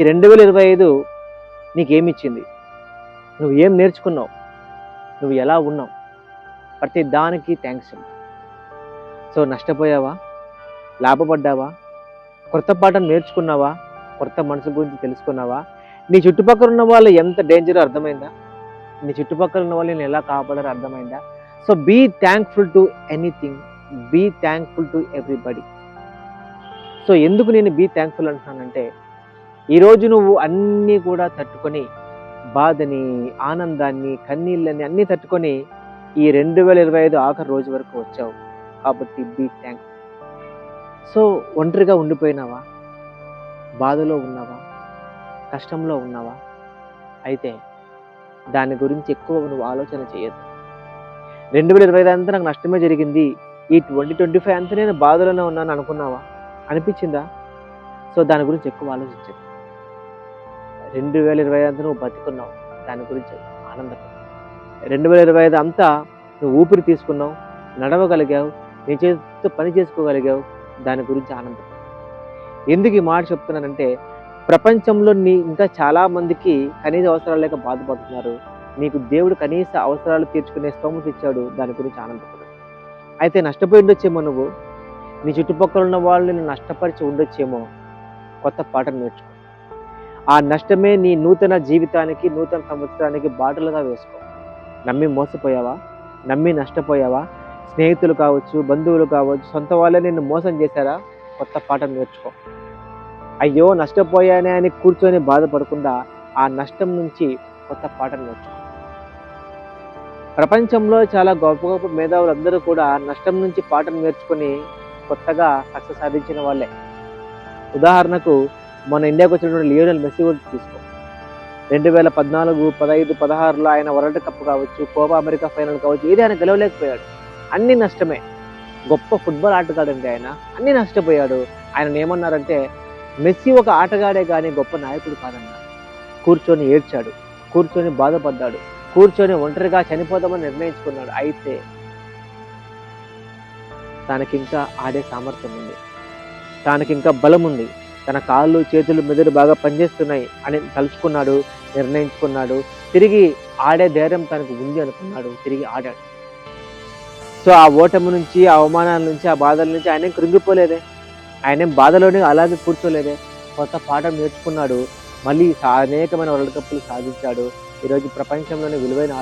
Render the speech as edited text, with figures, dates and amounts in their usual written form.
ఈ 2025 నీకేమిచ్చింది? నువ్వు ఏం నేర్చుకున్నావు? నువ్వు ఎలా ఉన్నావు? ప్రతి దానికి థ్యాంక్స్ చెప్పు. సో నష్టపోయావా? లాభపడ్డావా? కొత్త పాఠం నేర్చుకున్నావా? కొత్త మనుషుల గురించి తెలుసుకున్నావా? నీ చుట్టుపక్కల ఉన్న వాళ్ళు ఎంత డేంజరో అర్థమైందా? నీ చుట్టుపక్కల ఉన్న వాళ్ళు నేను ఎలా కాపాడారో అర్థమైందా? So be thankful to anything. Be thankful to everybody. So ఎందుకు నేను బీ థ్యాంక్ఫుల్ అంటున్నానంటే, ఈరోజు నువ్వు అన్నీ కూడా తట్టుకొని, బాధని, ఆనందాన్ని, కన్నీళ్ళని అన్నీ తట్టుకొని ఈ 2025 ఆఖరి రోజు వరకు వచ్చావు. కాబట్టి బీ థ్యాంక్ఫుల్. సో ఒంటరిగా ఉండిపోయినావా? బాధలో ఉన్నావా? కష్టంలో ఉన్నావా? అయితే దాని గురించి ఎక్కువ నువ్వు ఆలోచన చేయొద్దు. 2025 అంతా నాకు నష్టమే జరిగింది, ఈ 2025 అంతా నేను బాధలోనే ఉన్నాను అనుకున్నావా? అనిపించిందా? సో దాని గురించి ఎక్కువ ఆలోచించదు. 2025 అంతా నువ్వు బతికున్నావు, దాని గురించి ఆనందపడు. 2025 అంతా నువ్వు ఊపిరి తీసుకున్నావు, నడవగలిగావు, నీ చేతితో పని చేసుకోగలిగావు, దాని గురించి ఆనందపడు. ఎందుకు ఈ మాట చెప్తున్నానంటే, ప్రపంచంలో ఇంకా చాలా మందికి కనీస అవసరాలు లేక బాధపడుతున్నారు. నీకు దేవుడు కనీస అవసరాలు తీర్చుకునే స్తోమత ఇచ్చాడు, దాని గురించి ఆనందపడు. అయితే నష్టపోయి ఉండొచ్చేమో నువ్వు, నీ చుట్టుపక్కల ఉన్న వాళ్ళు నిన్ను నష్టపరిచి ఉండొచ్చేమో. కొత్త పాఠం నేర్చుకో. ఆ నష్టమే నీ నూతన జీవితానికి, నూతన సంవత్సరానికి బాటలుగా వేసుకో. నమ్మి మోసపోయావా? నమ్మి నష్టపోయావా? స్నేహితులు కావచ్చు, బంధువులు కావచ్చు, సొంత వాళ్ళే నిన్ను మోసం చేశారా? కొత్త పాఠం నేర్చుకో. అయ్యో నష్టపోయానే అని కూర్చొని బాధపడకుండా ఆ నష్టం నుంచి కొత్త పాఠం నేర్చుకో. ప్రపంచంలో చాలా గొప్ప గొప్ప మేధావులు అందరూ కూడా నష్టం నుంచి పాఠం నేర్చుకొని కొత్తగా సక్సెస్ సాధించిన వాళ్ళే. ఉదాహరణకు మన ఇండియాకు వచ్చినటువంటి లియోనెల్ మెస్సీ గురించి తీసుకో. 2014, 15, 16లో ఆయన వరల్డ్ కప్ కావచ్చు, కోపా అమెరికా ఫైనల్ కావచ్చు, ఏది ఆయన గెలవలేకపోయాడు. అన్ని నష్టమే. గొప్ప ఫుట్బాల్ ఆటగాడండి ఆయన, అన్ని నష్టపోయాడు. ఆయన ఏమన్నారంటే, మెస్సీ ఒక ఆటగాడే కానీ గొప్ప నాయకుడు కాదన్నారు. కూర్చొని ఏడ్చాడు, కూర్చొని బాధపడ్డాడు, కూర్చొని ఒంటరిగా చనిపోదామని నిర్ణయించుకున్నాడు. అయితే తనకింకా ఆడే సామర్థ్యం ఉంది, తనకింకా బలం ఉంది, తన కాళ్ళు చేతులు మెదడు బాగా పనిచేస్తున్నాయి అని తలుచుకున్నాడు, నిర్ణయించుకున్నాడు. తిరిగి ఆడే ధైర్యం తనకు ఉంది అనుకున్నాడు, తిరిగి ఆడాడు. సో ఆ ఓటమి నుంచి, ఆ అవమానాల నుంచి, ఆ బాధల నుంచి ఆయన కృంగిపోలేదే, ఆయన బాధలోనే అలాగే కూర్చోలేదే. కొత్త పాఠం నేర్చుకున్నాడు, మళ్ళీ అనేకమైన వరల్డ్ కప్పులు సాధించాడు. ఈరోజు ప్రపంచంలోనే విలువైన